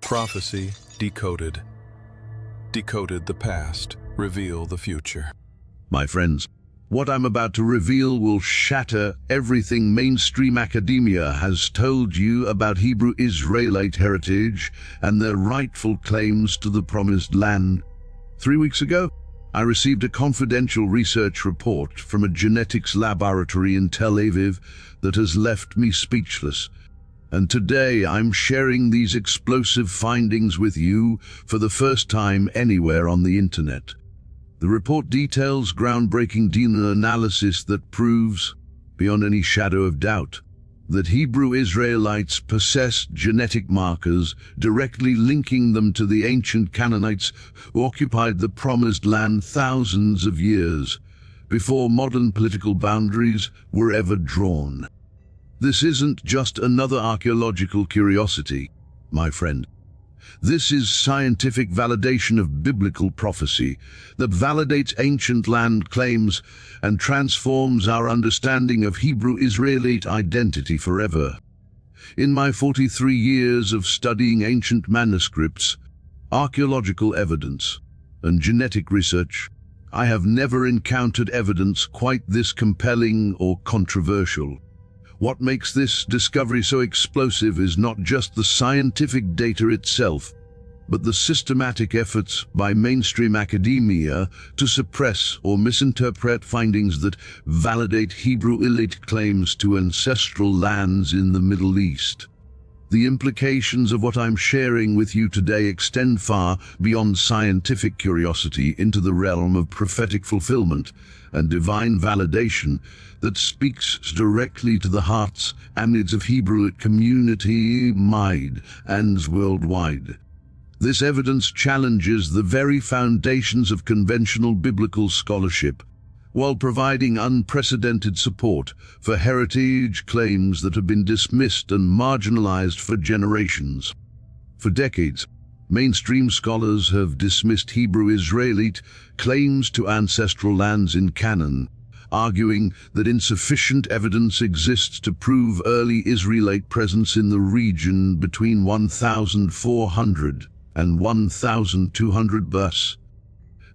Prophecy Decoded. Decoded the past, reveal the future. My friends, what I'm about to reveal will shatter everything mainstream academia has told you about Hebrew Israelite heritage and their rightful claims to the Promised Land. 3 weeks ago, I received a confidential research report from a genetics laboratory in Tel Aviv that has left me speechless. And today I'm sharing these explosive findings with you for the first time anywhere on the internet. The report details groundbreaking DNA analysis that proves, beyond any shadow of doubt, that Hebrew Israelites possessed genetic markers directly linking them to the ancient Canaanites who occupied the Promised Land thousands of years before modern political boundaries were ever drawn. This isn't just another archaeological curiosity, my friend. This is scientific validation of biblical prophecy that validates ancient land claims and transforms our understanding of Hebrew Israelite identity forever. In my 43 years of studying ancient manuscripts, archaeological evidence, and genetic research, I have never encountered evidence quite this compelling or controversial. What makes this discovery so explosive is not just the scientific data itself, but the systematic efforts by mainstream academia to suppress or misinterpret findings that validate Hebrew Israelite claims to ancestral lands in the Middle East. The implications of what I'm sharing with you today extend far beyond scientific curiosity into the realm of prophetic fulfillment and divine validation that speaks directly to the hearts and needs of Hebrew community wide and worldwide. This evidence challenges the very foundations of conventional biblical scholarship, while providing unprecedented support for heritage claims that have been dismissed and marginalized for generations. For decades, mainstream scholars have dismissed Hebrew Israelite claims to ancestral lands in Canaan, arguing that insufficient evidence exists to prove early Israelite presence in the region between 1400 and 1200 BC.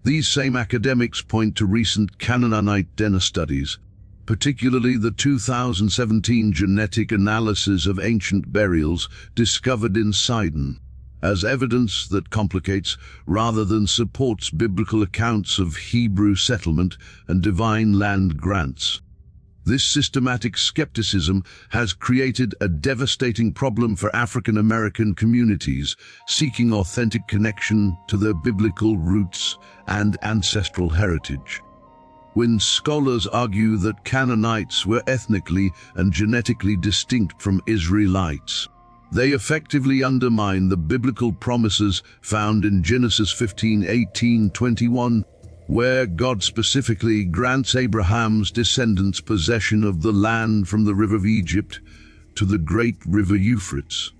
These same academics point to recent Canaanite DNA studies, particularly the 2017 genetic analysis of ancient burials discovered in Sidon, as evidence that complicates rather than supports biblical accounts of Hebrew settlement and divine land grants. This systematic skepticism has created a devastating problem for African American communities seeking authentic connection to their biblical roots and ancestral heritage. When scholars argue that Canaanites were ethnically and genetically distinct from Israelites, they effectively undermine the biblical promises found in Genesis 15:18-21, where God specifically grants Abraham's descendants possession of the land from the river of Egypt to the great river Euphrates.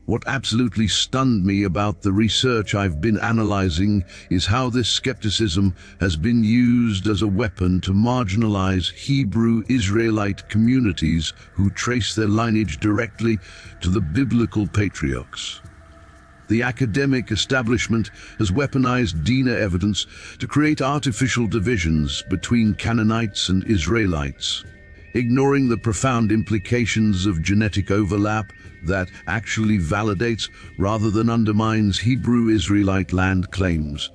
What absolutely stunned me about the research I've been analyzing is how this skepticism has been used as a weapon to marginalize Hebrew Israelite communities who trace their lineage directly to the biblical patriarchs. The academic establishment has weaponized DNA evidence to create artificial divisions between Canaanites and Israelites, ignoring the profound implications of genetic overlap that actually validates rather than undermines Hebrew Israelite land claims.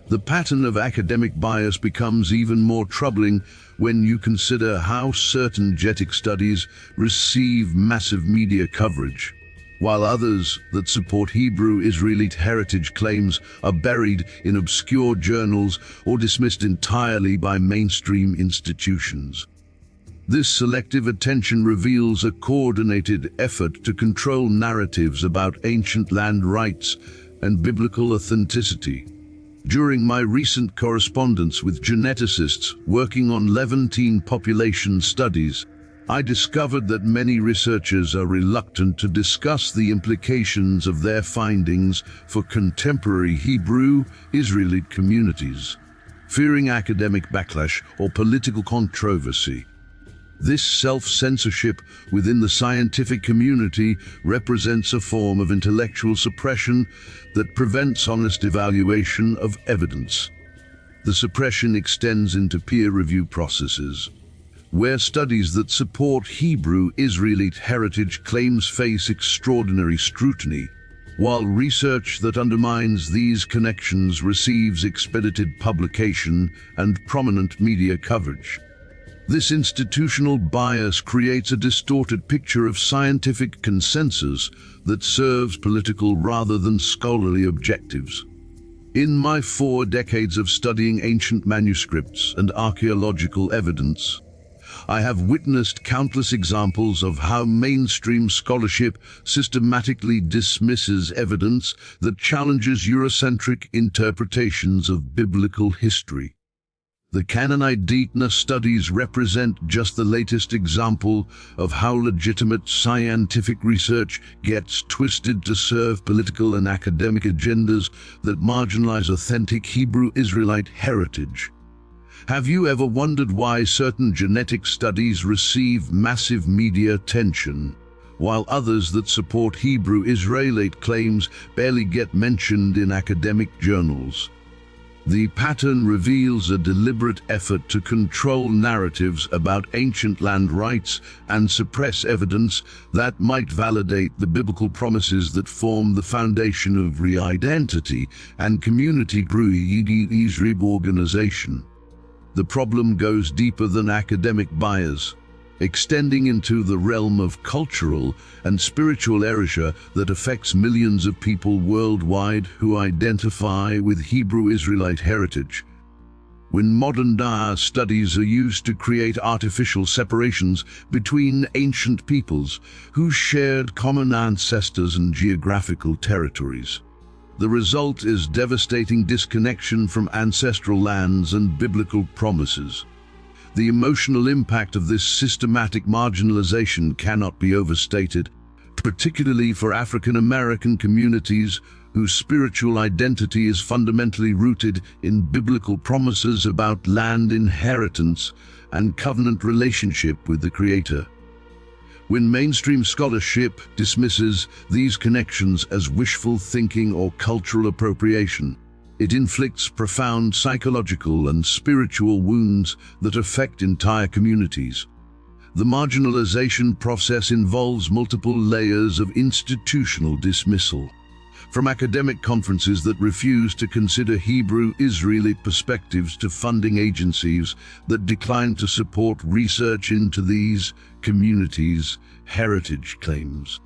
The pattern of academic bias becomes even more troubling when you consider how certain genetic studies receive massive media coverage, while others that support Hebrew Israelite heritage claims are buried in obscure journals or dismissed entirely by mainstream institutions. This selective attention reveals a coordinated effort to control narratives about ancient land rights and biblical authenticity. During my recent correspondence with geneticists working on Levantine population studies, I discovered that many researchers are reluctant to discuss the implications of their findings for contemporary Hebrew Israelite communities, fearing academic backlash or political controversy. This self-censorship within the scientific community represents a form of intellectual suppression that prevents honest evaluation of evidence. The suppression extends into peer review processes, where studies that support Hebrew Israelite heritage claims face extraordinary scrutiny, while research that undermines these connections receives expedited publication and prominent media coverage. This institutional bias creates a distorted picture of scientific consensus that serves political rather than scholarly objectives. In my 4 decades of studying ancient manuscripts and archaeological evidence, I have witnessed countless examples of how mainstream scholarship systematically dismisses evidence that challenges Eurocentric interpretations of biblical history. The Canaanite DNA studies represent just the latest example of how legitimate scientific research gets twisted to serve political and academic agendas that marginalize authentic Hebrew Israelite heritage. Have you ever wondered why certain genetic studies receive massive media attention, while others that support Hebrew Israelite claims barely get mentioned in academic journals? The pattern reveals a deliberate effort to control narratives about ancient land rights and suppress evidence that might validate the biblical promises that form the foundation of re-identity and community Israel organization. The problem goes deeper than academic bias, extending into the realm of cultural and spiritual erasure that affects millions of people worldwide who identify with Hebrew Israelite heritage. When modern DNA studies are used to create artificial separations between ancient peoples who shared common ancestors and geographical territories, the result is devastating disconnection from ancestral lands and biblical promises. The emotional impact of this systematic marginalization cannot be overstated, particularly for African American communities whose spiritual identity is fundamentally rooted in biblical promises about land inheritance and covenant relationship with the Creator. When mainstream scholarship dismisses these connections as wishful thinking or cultural appropriation, it inflicts profound psychological and spiritual wounds that affect entire communities. The marginalization process involves multiple layers of institutional dismissal, from academic conferences that refuse to consider Hebrew Israelite perspectives to funding agencies that decline to support research into these communities' heritage claims.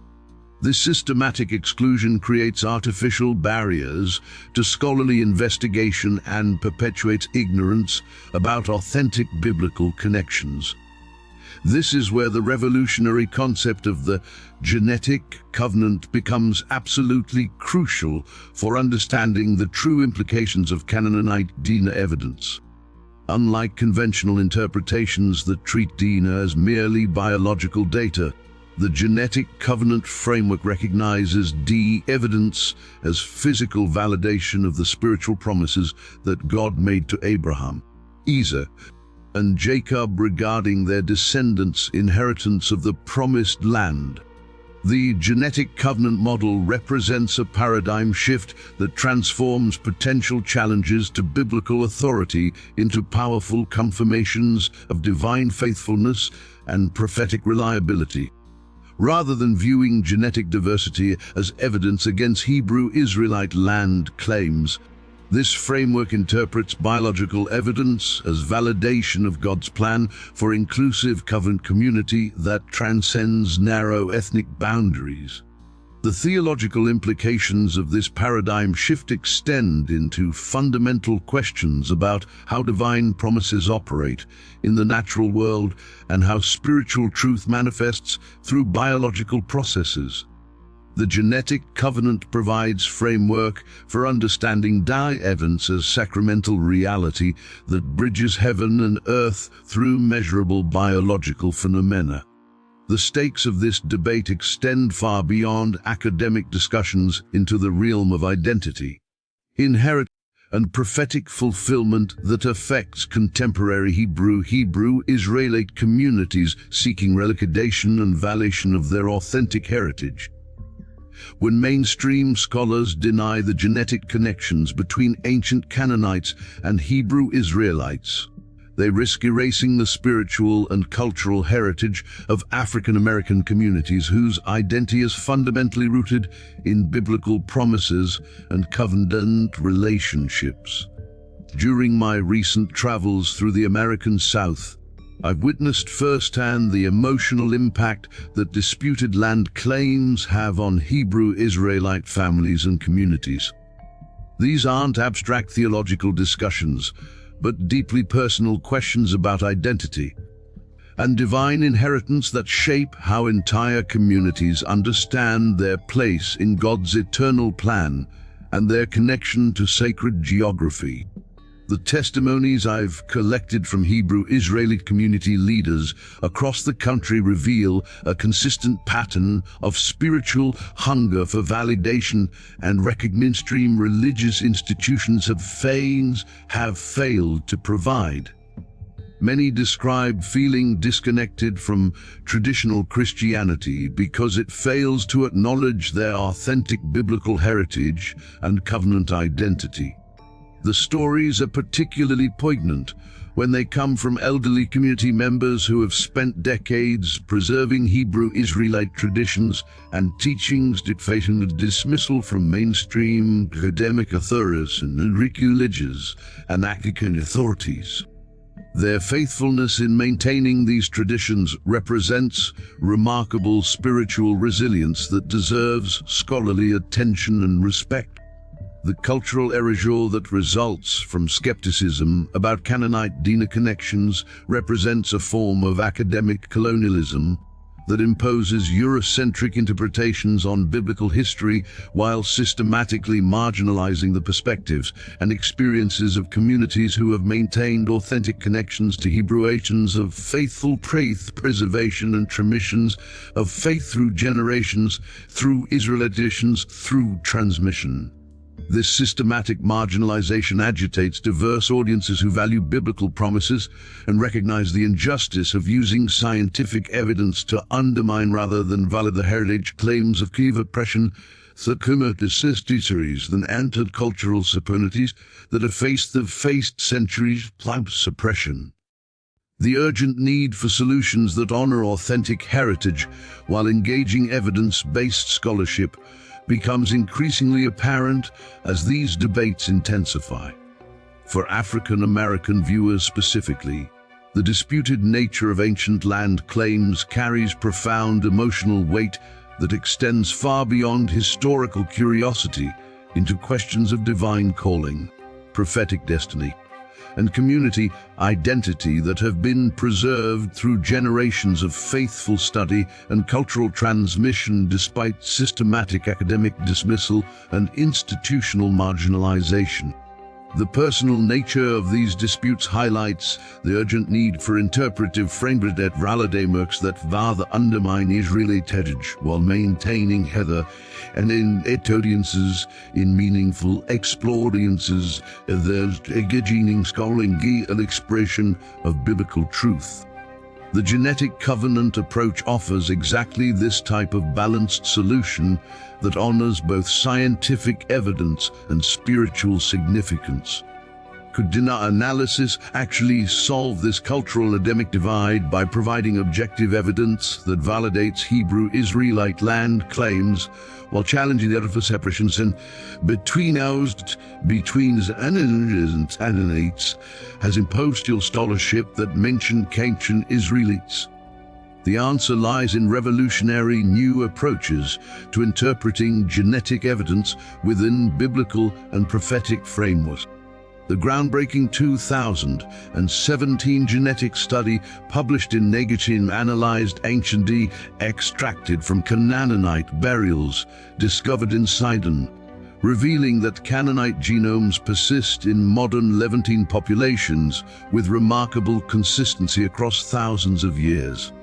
This systematic exclusion creates artificial barriers to scholarly investigation and perpetuates ignorance about authentic biblical connections. This is where the revolutionary concept of the genetic covenant becomes absolutely crucial for understanding the true implications of Canaanite DNA evidence. Unlike conventional interpretations that treat DNA as merely biological data, the genetic covenant framework recognizes DNA evidence as physical validation of the spiritual promises that God made to Abraham, Isaac, and Jacob regarding their descendants' inheritance of the promised land. The genetic covenant model represents a paradigm shift that transforms potential challenges to biblical authority into powerful confirmations of divine faithfulness and prophetic reliability. Rather than viewing genetic diversity as evidence against Hebrew Israelite land claims, this framework interprets biological evidence as validation of God's plan for inclusive covenant community that transcends narrow ethnic boundaries. The theological implications of this paradigm shift extend into fundamental questions about how divine promises operate in the natural world and how spiritual truth manifests through biological processes. The genetic covenant provides framework for understanding DNA evidence as sacramental reality that bridges heaven and earth through measurable biological phenomena. The stakes of this debate extend far beyond academic discussions into the realm of identity. and prophetic fulfillment that affects contemporary Hebrew Israelite communities seeking relocation and validation of their authentic heritage. When mainstream scholars deny the genetic connections between ancient Canaanites and Hebrew Israelites, they risk erasing the spiritual and cultural heritage of African American communities whose identity is fundamentally rooted in biblical promises and covenant relationships. During my recent travels through the American South, I've witnessed firsthand the emotional impact that disputed land claims have on Hebrew Israelite families and communities. These aren't abstract theological discussions, but deeply personal questions about identity and divine inheritance that shape how entire communities understand their place in God's eternal plan and their connection to sacred geography. The testimonies I've collected from Hebrew Israelite community leaders across the country reveal a consistent pattern of spiritual hunger for validation and recognition mainstream religious institutions have failed to provide. Many describe feeling disconnected from traditional Christianity because it fails to acknowledge their authentic biblical heritage and covenant identity. The stories are particularly poignant when they come from elderly community members who have spent decades preserving Hebrew Israelite traditions and teachings facing dismissal from mainstream academic authorities and religious and African authorities. Their faithfulness in maintaining these traditions represents remarkable spiritual resilience that deserves scholarly attention and respect. The cultural erasure that results from skepticism about Canaanite DNA connections represents a form of academic colonialism that imposes Eurocentric interpretations on biblical history while systematically marginalizing the perspectives and experiences of communities who have maintained authentic connections to Hebrew agents of faithful faith preservation and transmissions of faith through generations, through Israelite traditions, through transmission. This systematic marginalization agitates diverse audiences who value biblical promises and recognize the injustice of using scientific evidence to undermine rather than validate the heritage claims of key oppression, series than entered cultural superiorities that have faced centuries of suppression. The urgent need for solutions that honor authentic heritage while engaging evidence-based scholarship becomes increasingly apparent as these debates intensify. For African American viewers specifically, the disputed nature of ancient land claims carries profound emotional weight that extends far beyond historical curiosity into questions of divine calling, prophetic destiny, and community identity that have been preserved through generations of faithful study and cultural transmission despite systematic academic dismissal and institutional marginalization. The personal nature of these disputes highlights the urgent need for interpretive framework that rather undermine Israeli heritage while maintaining heather and in audiences in meaningful experiences there's engaging scholarly and expression of biblical truth. The genetic covenant approach offers exactly this type of balanced solution that honors both scientific evidence and spiritual significance. Could DNA analysis actually solve this cultural academic divide by providing objective evidence that validates Hebrew Israelite land claims while challenging the other separations and between and Canaanites has imposed scholarship that mentioned ancient Israelites? The answer lies in revolutionary new approaches to interpreting genetic evidence within biblical and prophetic frameworks. The groundbreaking 2017 genetic study published in Nature analyzed ancient DNA extracted from Canaanite burials discovered in Sidon, revealing that Canaanite genomes persist in modern Levantine populations with remarkable consistency across thousands of years.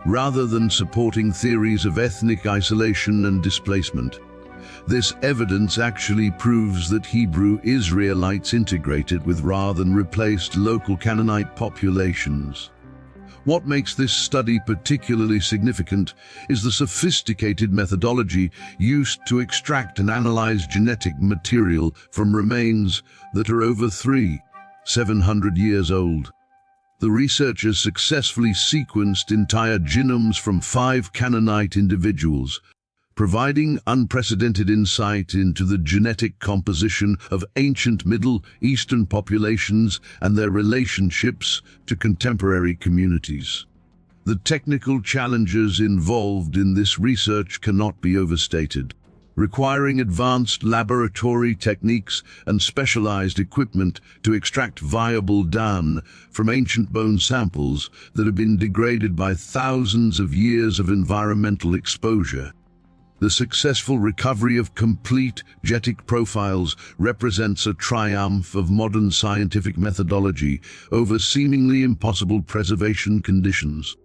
Rather than supporting theories of ethnic isolation and displacement, This evidence actually proves that Hebrew Israelites integrated with rather than replaced local Canaanite populations. What makes this study particularly significant is the sophisticated methodology used to extract and analyze genetic material from remains that are over 700 years old. The researchers successfully sequenced entire genomes from 5 Canaanite individuals, providing unprecedented insight into the genetic composition of ancient Middle Eastern populations and their relationships to contemporary communities. The technical challenges involved in this research cannot be overstated, requiring advanced laboratory techniques and specialized equipment to extract viable DNA from ancient bone samples that have been degraded by thousands of years of environmental exposure. The successful recovery of complete genetic profiles represents a triumph of modern scientific methodology over seemingly impossible preservation conditions.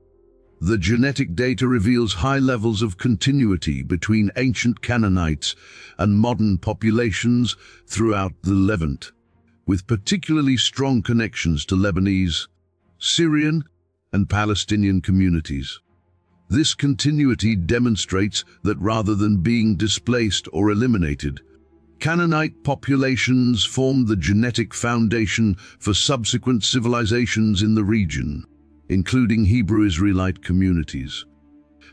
The genetic data reveals high levels of continuity between ancient Canaanites and modern populations throughout the Levant, with particularly strong connections to Lebanese, Syrian, and Palestinian communities. This continuity demonstrates that rather than being displaced or eliminated, Canaanite populations formed the genetic foundation for subsequent civilizations in the region, including Hebrew Israelite communities.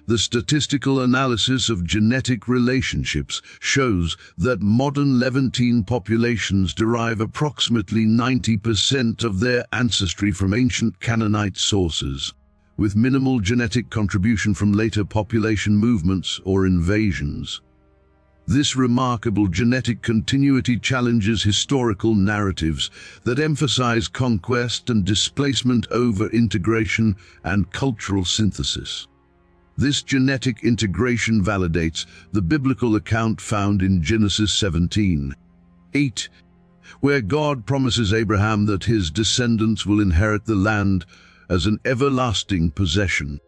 The statistical analysis of genetic relationships shows that modern Levantine populations derive approximately 90% of their ancestry from ancient Canaanite sources, with minimal genetic contribution from later population movements or invasions. This remarkable genetic continuity challenges historical narratives that emphasize conquest and displacement over integration and cultural synthesis. This genetic integration validates the biblical account found in Genesis 17:8, where God promises Abraham that his descendants will inherit the land as an everlasting possession.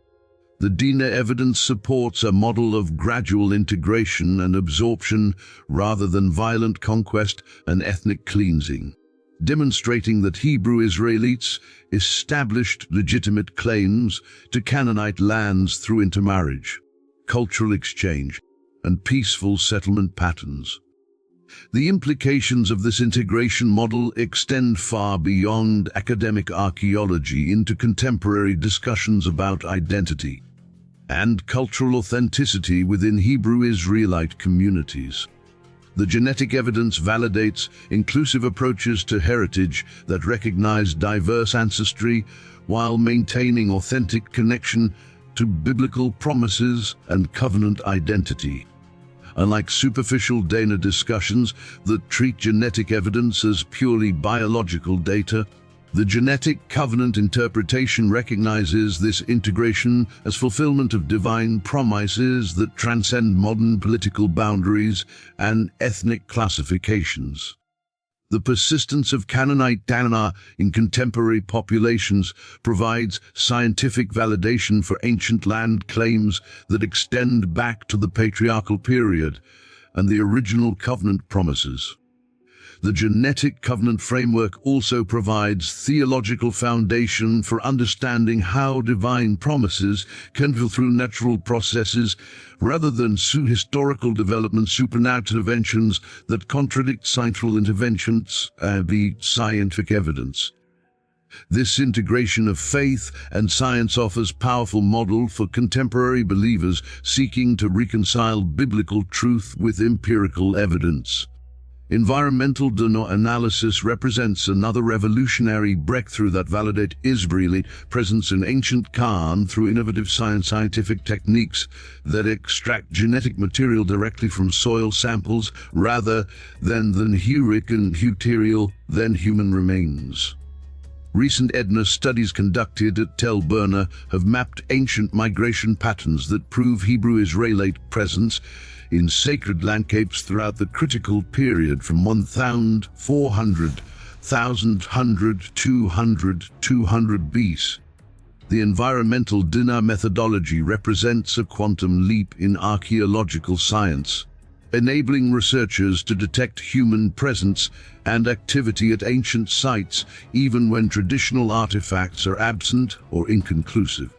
The DNA evidence supports a model of gradual integration and absorption rather than violent conquest and ethnic cleansing, demonstrating that Hebrew Israelites established legitimate claims to Canaanite lands through intermarriage, cultural exchange, and peaceful settlement patterns. The implications of this integration model extend far beyond academic archaeology into contemporary discussions about identity and cultural authenticity within Hebrew Israelite communities. The genetic evidence validates inclusive approaches to heritage that recognize diverse ancestry while maintaining authentic connection to biblical promises and covenant identity. Unlike superficial DNA discussions that treat genetic evidence as purely biological data, the genetic covenant interpretation recognizes this integration as fulfillment of divine promises that transcend modern political boundaries and ethnic classifications. The persistence of Canaanite DNA in contemporary populations provides scientific validation for ancient land claims that extend back to the patriarchal period and the original covenant promises. The genetic covenant framework also provides theological foundation for understanding how divine promises can fulfill through natural processes rather than historical development, supernatural interventions that contradict scientific interventions and the scientific evidence. This integration of faith and science offers powerful model for contemporary believers seeking to reconcile biblical truth with empirical evidence. Environmental DNA analysis represents another revolutionary breakthrough that validates Israelite presence in ancient Canaan through innovative scientific techniques that extract genetic material directly from soil samples rather than heuristic and than human remains. Recent DNA studies conducted at Tel Aviv have mapped ancient migration patterns that prove Hebrew Israelite presence in sacred landscapes throughout the critical period from 1,400, 1,100, 200 BC. The environmental DNA methodology represents a quantum leap in archaeological science, enabling researchers to detect human presence and activity at ancient sites even when traditional artifacts are absent or inconclusive.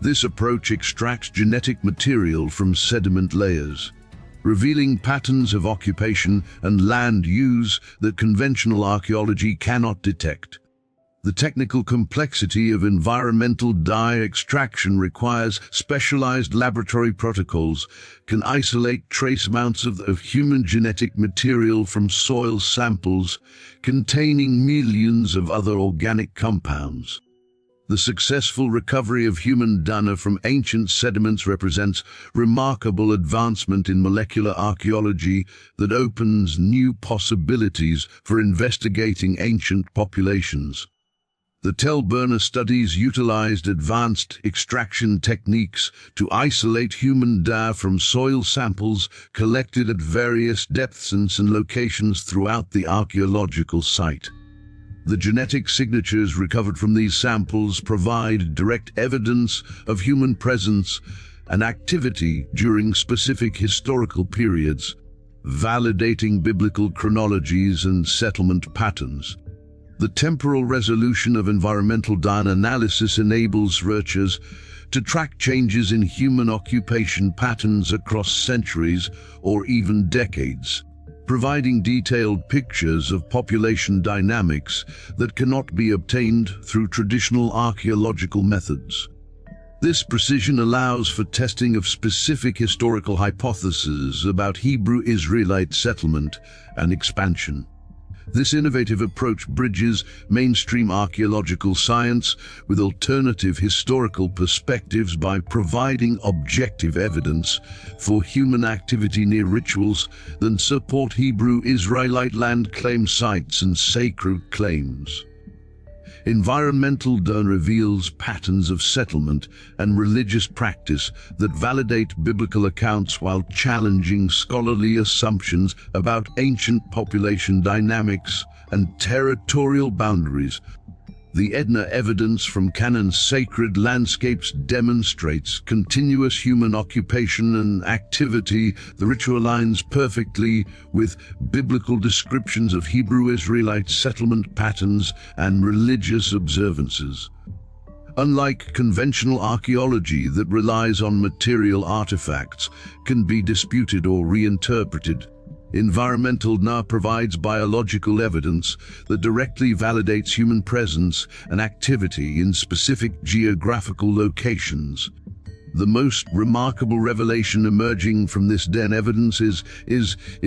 This approach extracts genetic material from sediment layers, revealing patterns of occupation and land use that conventional archaeology cannot detect. The technical complexity of environmental dye extraction requires specialized laboratory protocols, can isolate trace amounts of human genetic material from soil samples containing millions of other organic compounds. The successful recovery of human DNA from ancient sediments represents remarkable advancement in molecular archaeology that opens new possibilities for investigating ancient populations. The Tel Aviv studies utilized advanced extraction techniques to isolate human DNA from soil samples collected at various depths and locations throughout the archaeological site. The genetic signatures recovered from these samples provide direct evidence of human presence and activity during specific historical periods, validating biblical chronologies and settlement patterns. The temporal resolution of environmental DNA analysis enables researchers to track changes in human occupation patterns across centuries or even decades, providing detailed pictures of population dynamics that cannot be obtained through traditional archaeological methods. This precision allows for testing of specific historical hypotheses about Hebrew Israelite settlement and expansion. This innovative approach bridges mainstream archaeological science with alternative historical perspectives by providing objective evidence for human activity near rituals that support Hebrew Israelite land claim sites and sacred claims. Environmental DNA reveals patterns of settlement and religious practice that validate biblical accounts while challenging scholarly assumptions about ancient population dynamics and territorial boundaries. The DNA evidence from Canaan's sacred landscapes demonstrates continuous human occupation and activity. The ritual aligns perfectly with biblical descriptions of Hebrew Israelite settlement patterns and religious observances. Unlike conventional archaeology that relies on material artifacts, can be disputed or reinterpreted, environmental DNA provides biological evidence that directly validates human presence and activity in specific geographical locations. The most remarkable revelation emerging from this DNA evidence is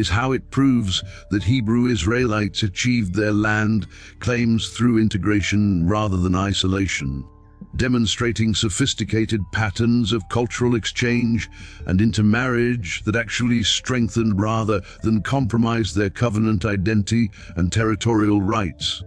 how it proves that Hebrew Israelites achieved their land claims through integration rather than isolation, demonstrating sophisticated patterns of cultural exchange and intermarriage that actually strengthened rather than compromised their covenant identity and territorial rights.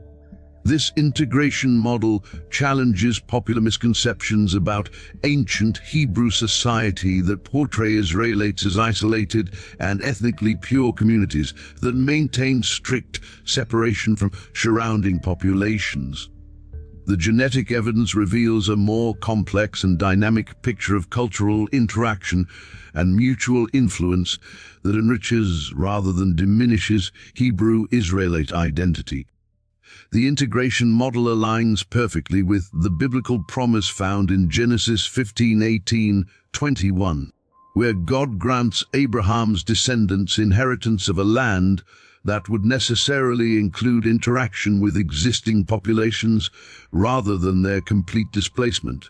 This integration model challenges popular misconceptions about ancient Hebrew society that portray Israelites as isolated and ethnically pure communities that maintain strict separation from surrounding populations. The genetic evidence reveals a more complex and dynamic picture of cultural interaction and mutual influence that enriches rather than diminishes Hebrew Israelite identity. The integration model aligns perfectly with the biblical promise found in Genesis 15:18-21, where God grants Abraham's descendants inheritance of a land that would necessarily include interaction with existing populations rather than their complete displacement.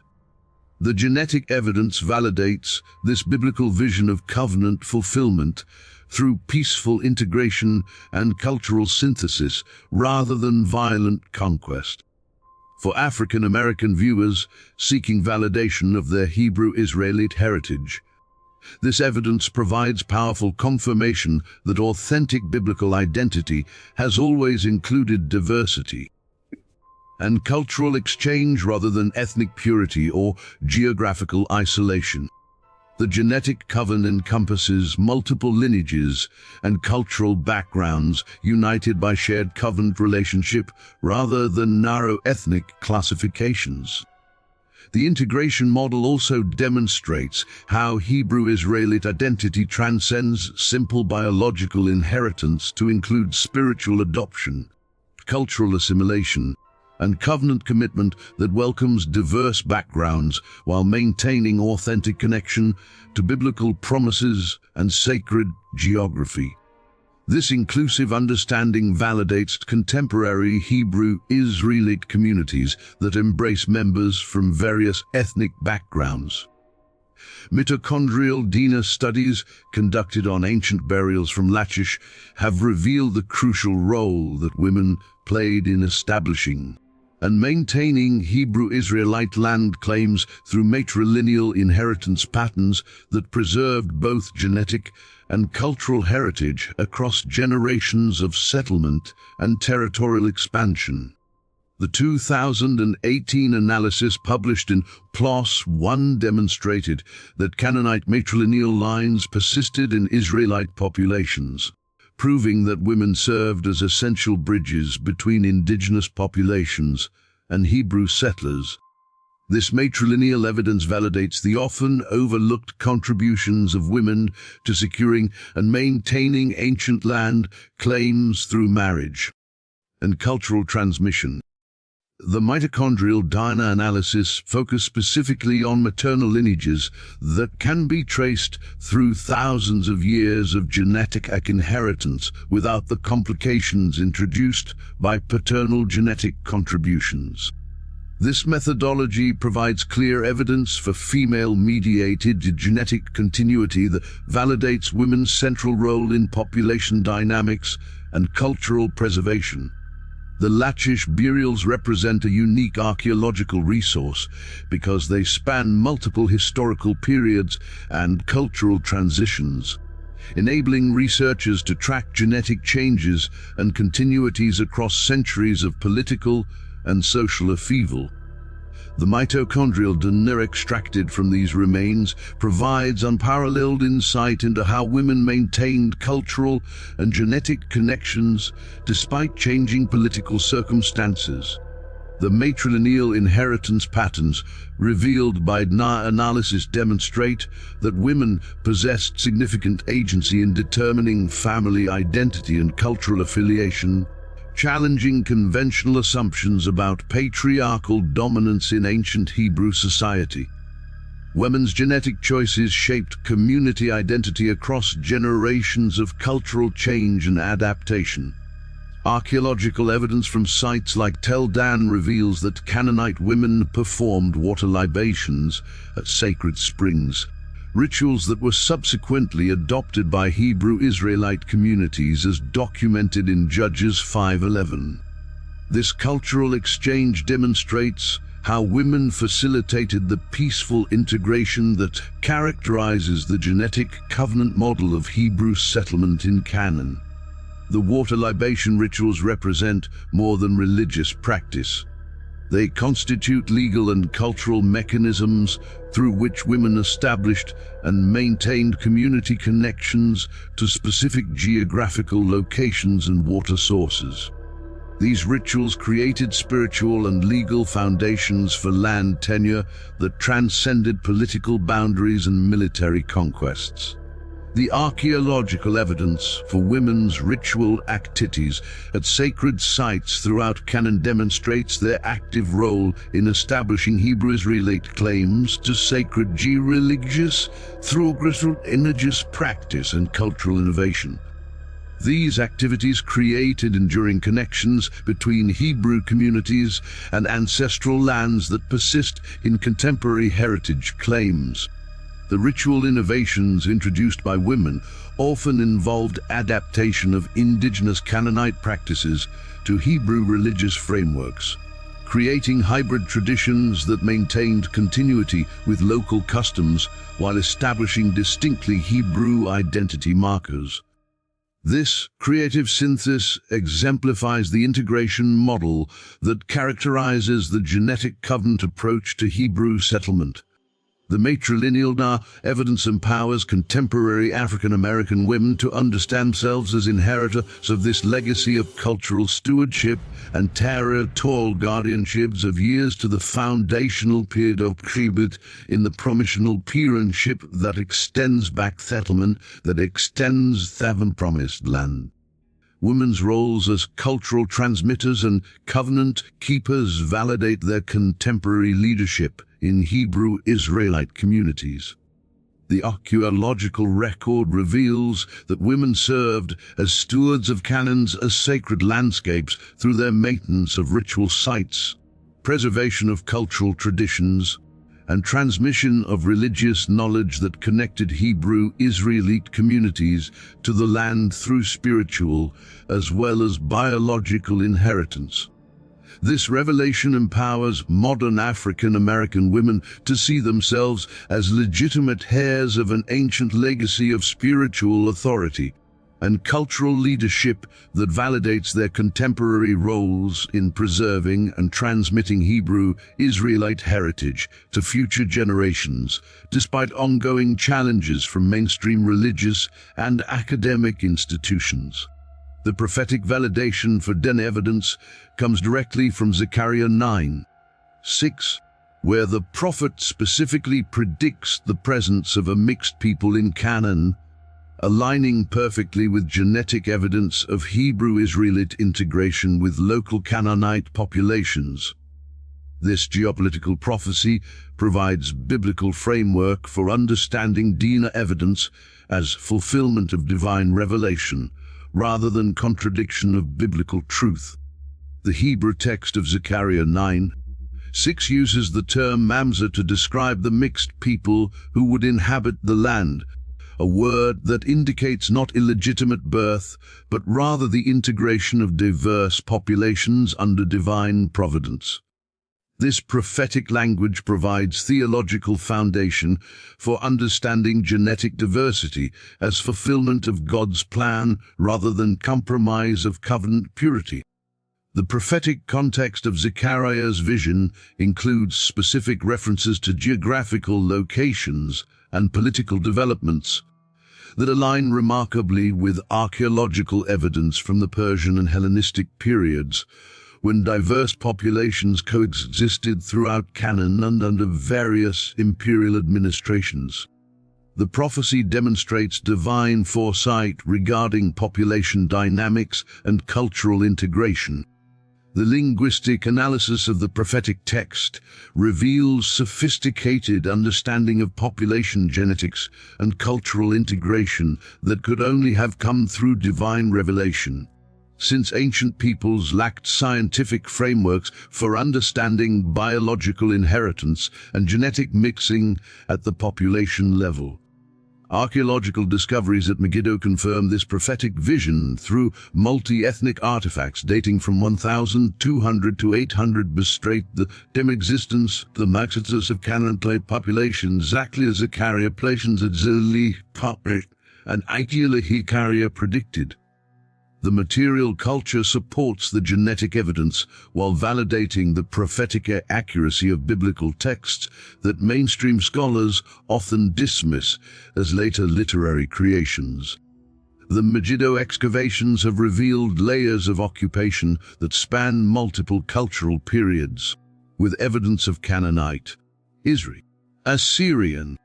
The genetic evidence validates this biblical vision of covenant fulfillment through peaceful integration and cultural synthesis rather than violent conquest. For African American viewers seeking validation of their Hebrew Israelite heritage, this evidence provides powerful confirmation that authentic biblical identity has always included diversity and cultural exchange rather than ethnic purity or geographical isolation. The genetic covenant encompasses multiple lineages and cultural backgrounds united by shared covenant relationship rather than narrow ethnic classifications. The integration model also demonstrates how Hebrew Israelite identity transcends simple biological inheritance to include spiritual adoption, cultural assimilation, and covenant commitment that welcomes diverse backgrounds while maintaining authentic connection to biblical promises and sacred geography. This inclusive understanding validates contemporary Hebrew Israelite communities that embrace members from various ethnic backgrounds. Mitochondrial DNA studies conducted on ancient burials from Lachish have revealed the crucial role that women played in establishing and maintaining Hebrew Israelite land claims through matrilineal inheritance patterns that preserved both genetic and cultural heritage across generations of settlement and territorial expansion. The 2018 analysis published in PLOS One demonstrated that Canaanite matrilineal lines persisted in Israelite populations, proving that women served as essential bridges between indigenous populations and Hebrew settlers. This matrilineal evidence validates the often overlooked contributions of women to securing and maintaining ancient land claims through marriage and cultural transmission. The mitochondrial DNA analysis focused specifically on maternal lineages that can be traced through thousands of years of genetic inheritance without the complications introduced by paternal genetic contributions. This methodology provides clear evidence for female-mediated genetic continuity that validates women's central role in population dynamics and cultural preservation. The Lachish burials represent a unique archaeological resource because they span multiple historical periods and cultural transitions, enabling researchers to track genetic changes and continuities across centuries of political and social upheaval. The mitochondrial DNA extracted from these remains provides unparalleled insight into how women maintained cultural and genetic connections despite changing political circumstances. The matrilineal inheritance patterns revealed by DNA analysis demonstrate that women possessed significant agency in determining family identity and cultural affiliation, challenging conventional assumptions about patriarchal dominance in ancient Hebrew society. Women's genetic choices shaped community identity across generations of cultural change and adaptation. Archaeological evidence from sites like Tel Dan reveals that Canaanite women performed water libations at sacred springs, rituals that were subsequently adopted by Hebrew Israelite communities as documented in Judges 5:11. This cultural exchange demonstrates how women facilitated the peaceful integration that characterizes the genetic covenant model of Hebrew settlement in Canaan. The water libation rituals represent more than religious practice. They constitute legal and cultural mechanisms through which women established and maintained community connections to specific geographical locations and water sources. These rituals created spiritual and legal foundations for land tenure that transcended political boundaries and military conquests. The archaeological evidence for women's ritual activities at sacred sites throughout Canaan demonstrates their active role in establishing Hebrew Israelite claims to sacred religious through religious practice and cultural innovation. These activities created enduring connections between Hebrew communities and ancestral lands that persist in contemporary heritage claims. The ritual innovations introduced by women often involved adaptation of indigenous Canaanite practices to Hebrew religious frameworks, creating hybrid traditions that maintained continuity with local customs while establishing distinctly Hebrew identity markers. This creative synthesis exemplifies the integration model that characterizes the genetic covenant approach to Hebrew settlement. The matrilineal DNA evidence empowers contemporary African American women to understand themselves as inheritors of this legacy of cultural stewardship and territorial guardianships of years to the foundational period of tribute in the promissional parentship that extends back settlement, that extends the promised land. Women's roles as cultural transmitters and covenant keepers validate their contemporary leadership in Hebrew Israelite communities. The archaeological record reveals that women served as stewards of Canaans as sacred landscapes through their maintenance of ritual sites, preservation of cultural traditions, and transmission of religious knowledge that connected Hebrew Israelite communities to the land through spiritual as well as biological inheritance. This revelation empowers modern African American women to see themselves as legitimate heirs of an ancient legacy of spiritual authority and cultural leadership that validates their contemporary roles in preserving and transmitting Hebrew Israelite heritage to future generations, despite ongoing challenges from mainstream religious and academic institutions. The prophetic validation for DNA evidence comes directly from Zechariah 9:6, where the prophet specifically predicts the presence of a mixed people in Canaan, aligning perfectly with genetic evidence of Hebrew Israelite integration with local Canaanite populations. This geopolitical prophecy provides biblical framework for understanding DNA evidence as fulfillment of divine revelation, rather than contradiction of biblical truth. The Hebrew text of Zechariah 9:6 uses the term mamzer to describe the mixed people who would inhabit the land, a word that indicates not illegitimate birth, but rather the integration of diverse populations under divine providence. This prophetic language provides theological foundation for understanding genetic diversity as fulfillment of God's plan rather than compromise of covenant purity. The prophetic context of Zechariah's vision includes specific references to geographical locations and political developments that align remarkably with archaeological evidence from the Persian and Hellenistic periods, when diverse populations coexisted throughout Canaan and under various imperial administrations. The prophecy demonstrates divine foresight regarding population dynamics and cultural integration. The linguistic analysis of the prophetic text reveals sophisticated understanding of population genetics and cultural integration that could only have come through divine revelation, since ancient peoples lacked scientific frameworks for understanding biological inheritance and genetic mixing at the population level. Archaeological discoveries at Megiddo confirm this prophetic vision through multi-ethnic artifacts dating from 1200 to 800 demonstrate the existence the maximums of Canaanite populations, exactly as Zechariah places at Zili and ideally Zechariah predicted. The material culture supports the genetic evidence while validating the prophetic accuracy of biblical texts that mainstream scholars often dismiss as later literary creations. The Megiddo excavations have revealed layers of occupation that span multiple cultural periods, with evidence of Canaanite, Israelite, Assyrian,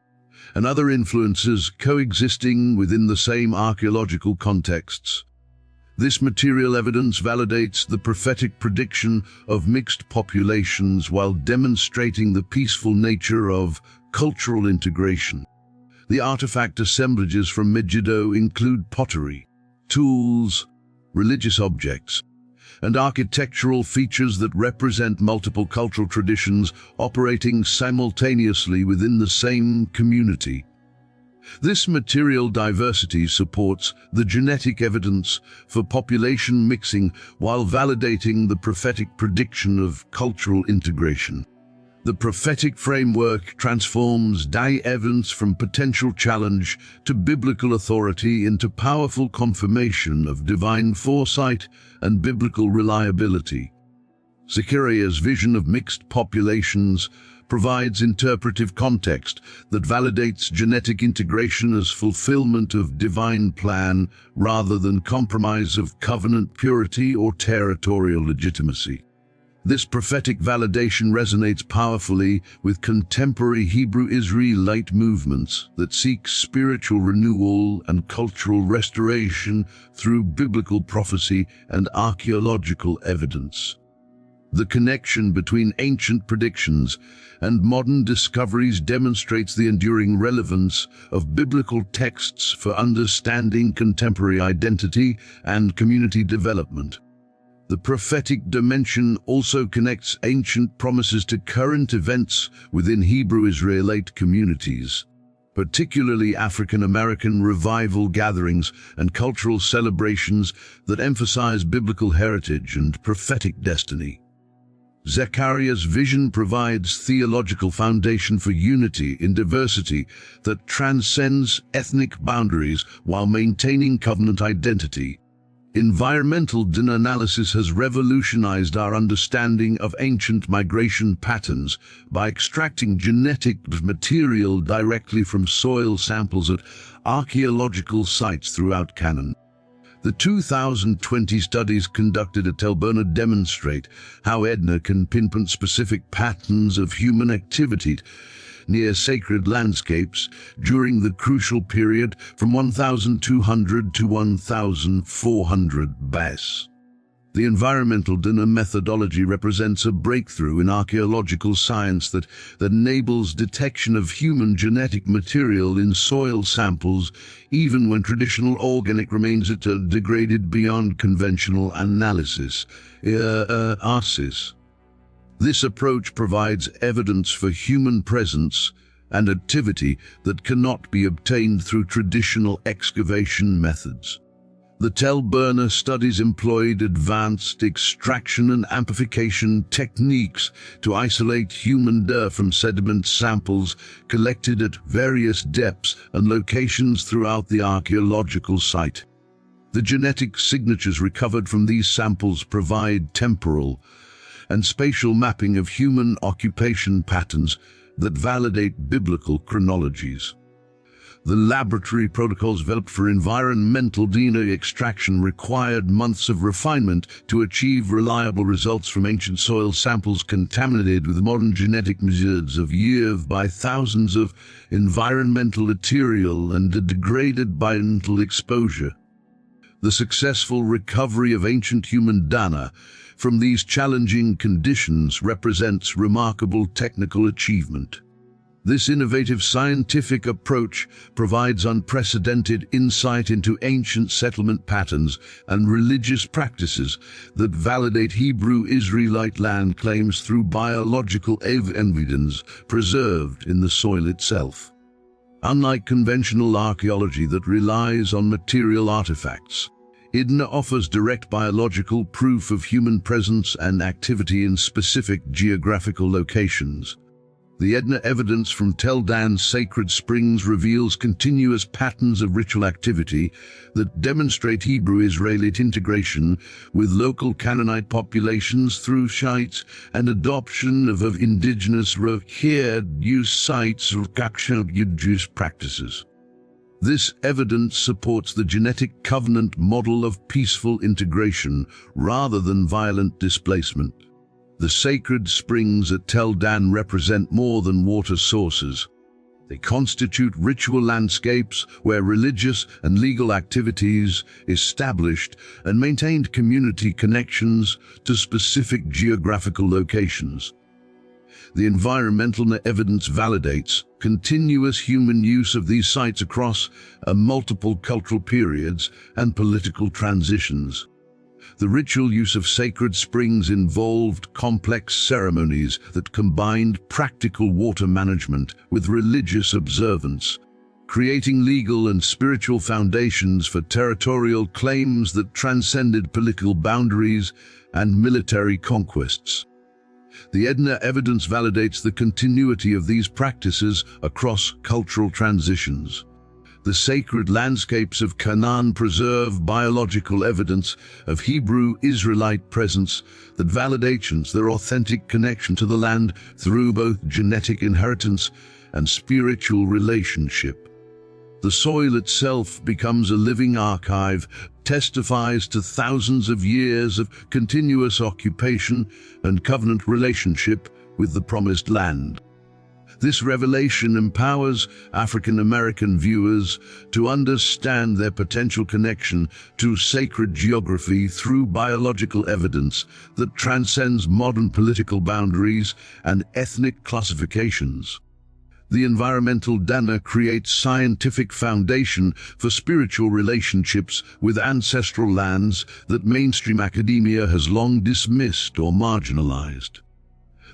and other influences coexisting within the same archaeological contexts. This material evidence validates the prophetic prediction of mixed populations while demonstrating the peaceful nature of cultural integration. The artifact assemblages from Megiddo include pottery, tools, religious objects, and architectural features that represent multiple cultural traditions operating simultaneously within the same community. This material diversity supports the genetic evidence for population mixing while validating the prophetic prediction of cultural integration. The prophetic framework transforms DNA evidence from potential challenge to biblical authority into powerful confirmation of divine foresight and biblical reliability. Zechariah's vision of mixed populations provides interpretive context that validates genetic integration as fulfillment of divine plan rather than compromise of covenant purity or territorial legitimacy. This prophetic validation resonates powerfully with contemporary Hebrew Israelite movements that seek spiritual renewal and cultural restoration through biblical prophecy and archaeological evidence. The connection between ancient predictions and modern discoveries demonstrates the enduring relevance of biblical texts for understanding contemporary identity and community development. The prophetic dimension also connects ancient promises to current events within Hebrew Israelite communities, particularly African American revival gatherings and cultural celebrations that emphasize biblical heritage and prophetic destiny. Zechariah's vision provides theological foundation for unity in diversity that transcends ethnic boundaries while maintaining covenant identity. Environmental DNA analysis has revolutionized our understanding of ancient migration patterns by extracting genetic material directly from soil samples at archaeological sites throughout Canaan. The 2020 studies conducted at Tel Aviv demonstrate how DNA can pinpoint specific patterns of human activity near sacred landscapes during the crucial period from 1200 to 1400 BC. The environmental DNA methodology represents a breakthrough in archaeological science that enables detection of human genetic material in soil samples, even when traditional organic remains are degraded beyond conventional analysis. This approach provides evidence for human presence and activity that cannot be obtained through traditional excavation methods. The Tel Aviv studies employed advanced extraction and amplification techniques to isolate human dirt from sediment samples collected at various depths and locations throughout the archaeological site. The genetic signatures recovered from these samples provide temporal and spatial mapping of human occupation patterns that validate biblical chronologies. The laboratory protocols developed for environmental DNA extraction required months of refinement to achieve reliable results from ancient soil samples contaminated with modern genetic methods of years by thousands of environmental material and degraded by environmental exposure. The successful recovery of ancient human DNA from these challenging conditions represents remarkable technical achievement. This innovative scientific approach provides unprecedented insight into ancient settlement patterns and religious practices that validate Hebrew Israelite land claims through biological evidence preserved in the soil itself. Unlike conventional archaeology that relies on material artifacts, DNA offers direct biological proof of human presence and activity in specific geographical locations. The DNA evidence from Tel Aviv sacred springs reveals continuous patterns of ritual activity that demonstrate Hebrew Israelite integration with local Canaanite populations through sites and adoption of indigenous use sites or Jewish practices. This evidence supports the genetic covenant model of peaceful integration rather than violent displacement. The sacred springs at Tel Aviv represent more than water sources. They constitute ritual landscapes where religious and legal activities established and maintained community connections to specific geographical locations. The environmental evidence validates continuous human use of these sites across multiple cultural periods and political transitions. The ritual use of sacred springs involved complex ceremonies that combined practical water management with religious observance, creating legal and spiritual foundations for territorial claims that transcended political boundaries and military conquests. The DNA evidence validates the continuity of these practices across cultural transitions. The sacred landscapes of Canaan preserve biological evidence of Hebrew Israelite presence that validates their authentic connection to the land through both genetic inheritance and spiritual relationship. The soil itself becomes a living archive, testifies to thousands of years of continuous occupation and covenant relationship with the Promised Land. This revelation empowers African American viewers to understand their potential connection to sacred geography through biological evidence that transcends modern political boundaries and ethnic classifications. The environmental data creates scientific foundation for spiritual relationships with ancestral lands that mainstream academia has long dismissed or marginalized.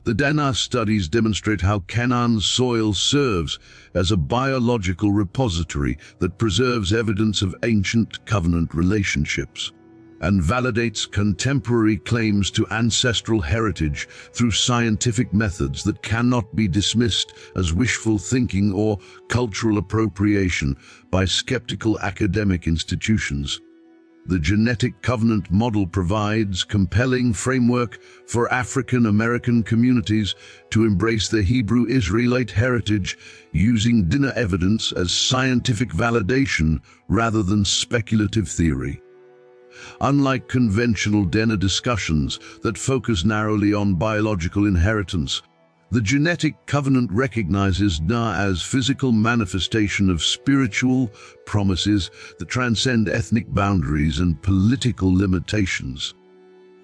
The DNA studies demonstrate how Canaan's soil serves as a biological repository that preserves evidence of ancient covenant relationships and validates contemporary claims to ancestral heritage through scientific methods that cannot be dismissed as wishful thinking or cultural appropriation by skeptical academic institutions. The genetic covenant model provides compelling framework for African American communities to embrace their Hebrew Israelite heritage using DNA evidence as scientific validation rather than speculative theory. Unlike conventional DNA discussions that focus narrowly on biological inheritance, the genetic covenant recognizes DNA as physical manifestation of spiritual promises that transcend ethnic boundaries and political limitations.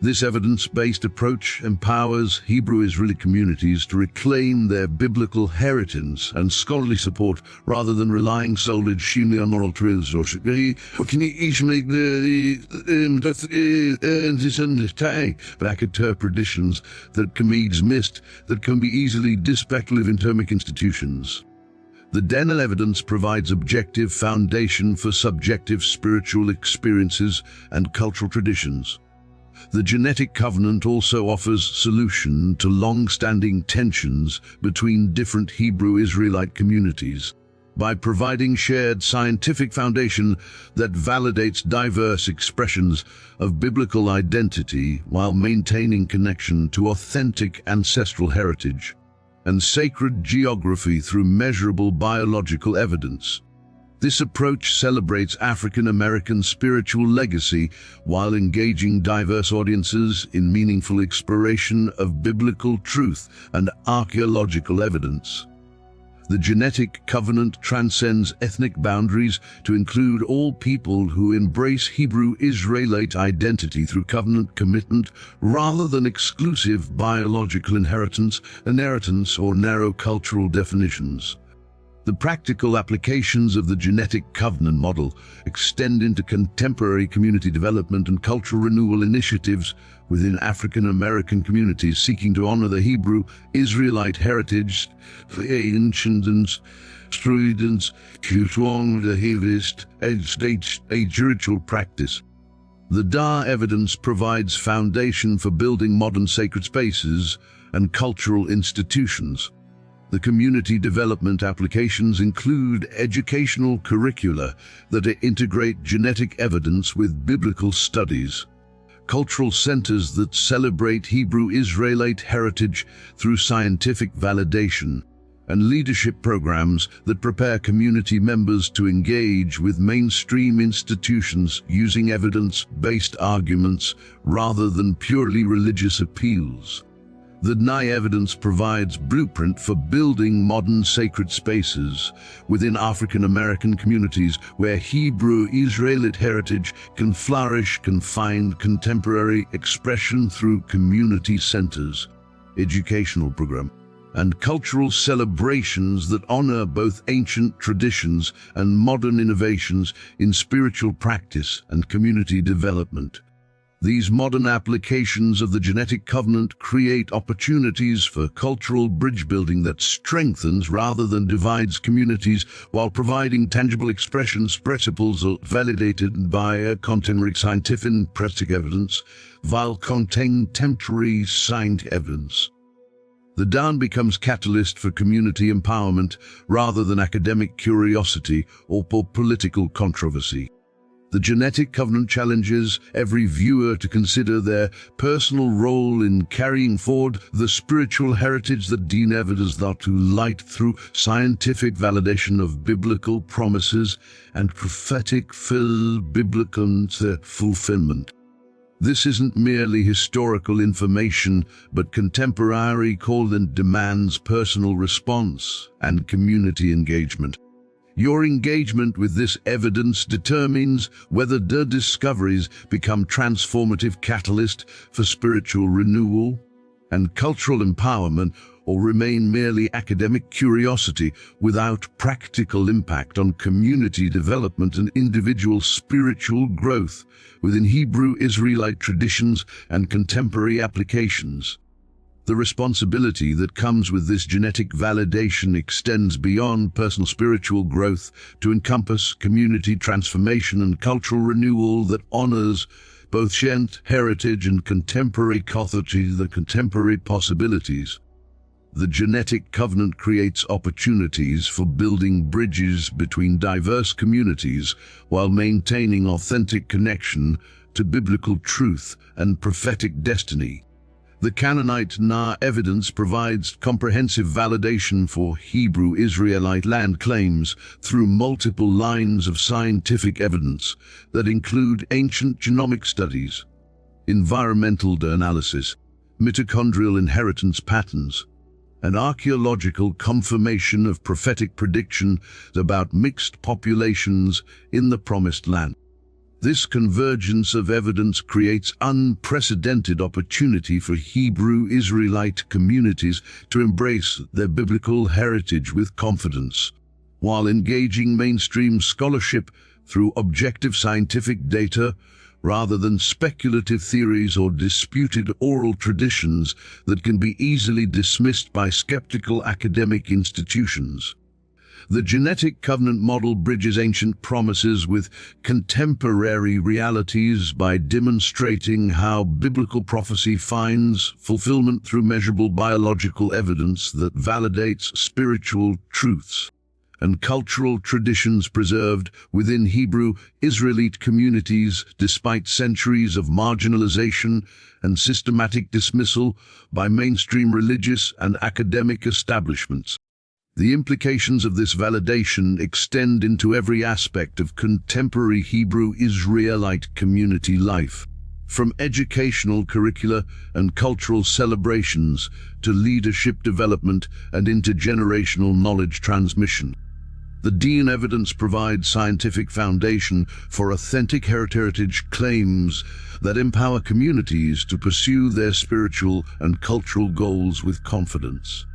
This evidence-based approach empowers Hebrew Israelite communities to reclaim their biblical heritage and scholarly support rather than relying solely on oral truths or back traditions that can be dismissed, that can be easily speculative in termic institutions. The DNA evidence provides objective foundation for subjective spiritual experiences and cultural traditions. The genetic covenant also offers solution to long-standing tensions between different Hebrew Israelite communities by providing shared scientific foundation that validates diverse expressions of biblical identity while maintaining connection to authentic ancestral heritage and sacred geography through measurable biological evidence. This approach celebrates African American spiritual legacy while engaging diverse audiences in meaningful exploration of biblical truth and archaeological evidence. The genetic covenant transcends ethnic boundaries to include all people who embrace Hebrew Israelite identity through covenant commitment rather than exclusive biological inheritance or narrow cultural definitions. The practical applications of the genetic covenant model extend into contemporary community development and cultural renewal initiatives within African American communities seeking to honor the Hebrew Israelite heritage, ancient students, the harvest, age ritual practice. The DNA evidence provides foundation for building modern sacred spaces and cultural institutions. The community development applications include educational curricula that integrate genetic evidence with biblical studies, cultural centers that celebrate Hebrew Israelite heritage through scientific validation, and leadership programs that prepare community members to engage with mainstream institutions using evidence-based arguments rather than purely religious appeals. The DNA evidence provides blueprint for building modern sacred spaces within African American communities where Hebrew Israelite heritage can flourish, can find contemporary expression through community centers, educational program, and cultural celebrations that honor both ancient traditions and modern innovations in spiritual practice and community development. These modern applications of the genetic covenant create opportunities for cultural bridge building that strengthens rather than divides communities while providing tangible expressions, principles validated by contemporary scientific and practical evidence, while contemporary scientific evidence. The down becomes catalyst for community empowerment rather than academic curiosity or political controversy. The genetic covenant challenges every viewer to consider their personal role in carrying forward the spiritual heritage that DNA Evidence thought to light through scientific validation of biblical promises and prophetic biblical fulfillment. This isn't merely historical information, but contemporary call and demands personal response and community engagement. Your engagement with this evidence determines whether the discoveries become transformative catalyst for spiritual renewal and cultural empowerment, or remain merely academic curiosity without practical impact on community development and individual spiritual growth within Hebrew Israelite traditions and contemporary applications. The responsibility that comes with this genetic validation extends beyond personal spiritual growth to encompass community transformation and cultural renewal that honors both ancient heritage and contemporary possibilities. The genetic covenant creates opportunities for building bridges between diverse communities while maintaining authentic connection to biblical truth and prophetic destiny. The Canaanite DNA Evidence provides comprehensive validation for Hebrew Israelite land claims through multiple lines of scientific evidence that include ancient genomic studies, environmental analysis, mitochondrial inheritance patterns, and archaeological confirmation of prophetic prediction about mixed populations in the Promised Land. This convergence of evidence creates unprecedented opportunity for Hebrew Israelite communities to embrace their biblical heritage with confidence, while engaging mainstream scholarship through objective scientific data rather than speculative theories or disputed oral traditions that can be easily dismissed by skeptical academic institutions. The genetic covenant model bridges ancient promises with contemporary realities by demonstrating how biblical prophecy finds fulfillment through measurable biological evidence that validates spiritual truths and cultural traditions preserved within Hebrew Israelite communities despite centuries of marginalization and systematic dismissal by mainstream religious and academic establishments. The implications of this validation extend into every aspect of contemporary Hebrew Israelite community life, from educational curricula and cultural celebrations to leadership development and intergenerational knowledge transmission. The DNA Evidence provides scientific foundation for authentic heritage claims that empower communities to pursue their spiritual and cultural goals with confidence.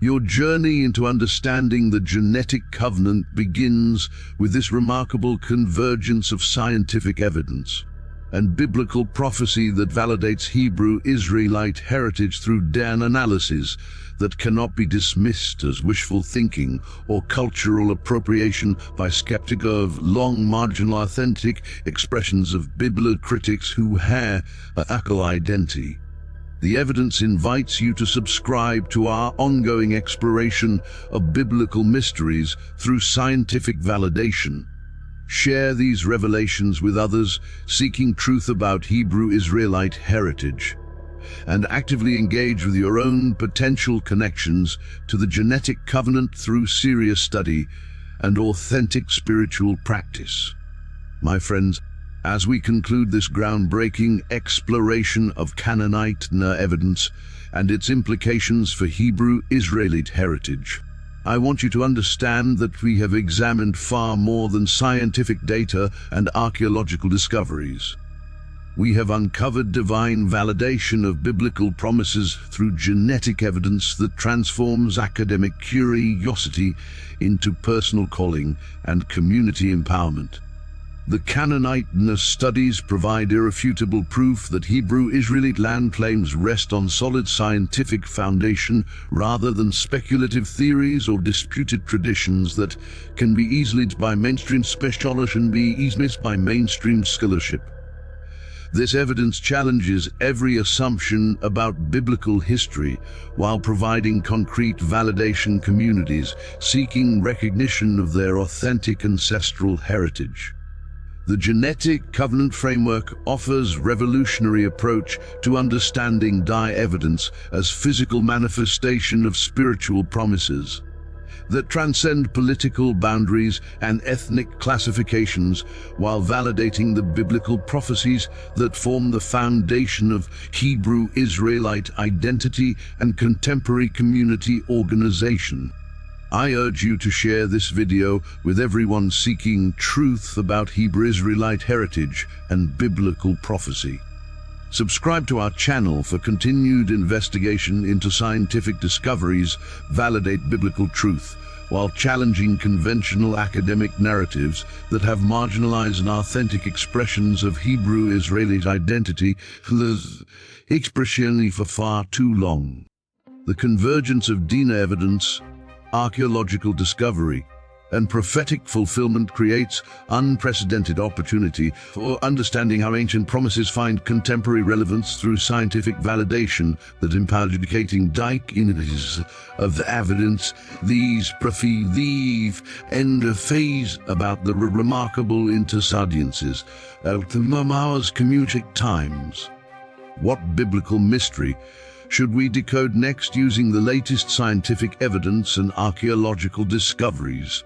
Your journey into understanding the genetic covenant begins with this remarkable convergence of scientific evidence and biblical prophecy that validates Hebrew Israelite heritage through DNA analysis that cannot be dismissed as wishful thinking or cultural appropriation by skeptics of long marginal authentic expressions of biblical critics who have a identity. The evidence invites you to subscribe to our ongoing exploration of biblical mysteries through scientific validation. Share these revelations with others seeking truth about Hebrew Israelite heritage, and actively engage with your own potential connections to the genetic covenant through serious study and authentic spiritual practice. My friends, as we conclude this groundbreaking exploration of Canaanite DNA evidence and its implications for Hebrew Israelite heritage, I want you to understand that we have examined far more than scientific data and archaeological discoveries. We have uncovered divine validation of biblical promises through genetic evidence that transforms academic curiosity into personal calling and community empowerment. The Canaanite DNA studies provide irrefutable proof that Hebrew Israelite land claims rest on solid scientific foundation rather than speculative theories or disputed traditions that can be easily by mainstream scholarship and be dismissed by mainstream scholarship. This evidence challenges every assumption about biblical history while providing concrete validation communities seeking recognition of their authentic ancestral heritage. The genetic covenant framework offers revolutionary approach to understanding DNA evidence as physical manifestation of spiritual promises that transcend political boundaries and ethnic classifications while validating the biblical prophecies that form the foundation of Hebrew Israelite identity and contemporary community organization. I urge you to share this video with everyone seeking truth about Hebrew Israelite heritage and biblical prophecy. Subscribe to our channel for continued investigation into scientific discoveries, validate biblical truth, while challenging conventional academic narratives that have marginalized authentic expressions of Hebrew Israelite identity for far too long. The convergence of DNA evidence, archaeological discovery, and prophetic fulfillment creates unprecedented opportunity for understanding how ancient promises find contemporary relevance through scientific validation that educating dikes of the evidence. These end phase about the remarkable intersciences of the Mama's commutic times. What biblical mystery should we decode next using the latest scientific evidence and archaeological discoveries?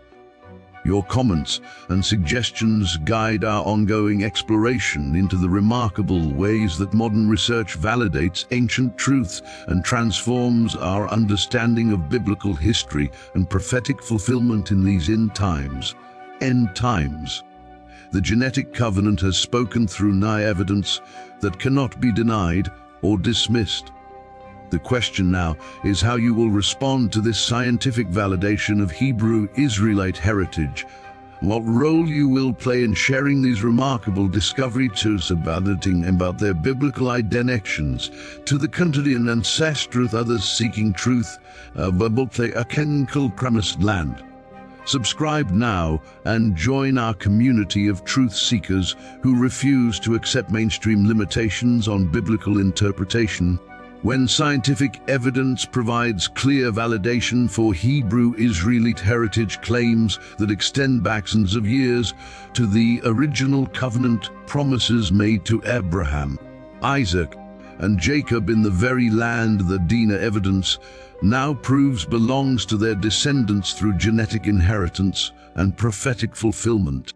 Your comments and suggestions guide our ongoing exploration into the remarkable ways that modern research validates ancient truths and transforms our understanding of biblical history and prophetic fulfillment in these end times. The genetic covenant has spoken through DNA evidence that cannot be denied or dismissed. The question now is how you will respond to this scientific validation of Hebrew Israelite heritage. What role you will play in sharing these remarkable discoveries about their biblical identities to the country and ancestral others seeking truth about their promised land. Subscribe now and join our community of truth seekers who refuse to accept mainstream limitations on biblical interpretation. When scientific evidence provides clear validation for Hebrew Israelite heritage claims that extend back hundreds of years to the original covenant promises made to Abraham, Isaac, and Jacob in the very land that DNA evidence now proves belongs to their descendants through genetic inheritance and prophetic fulfillment.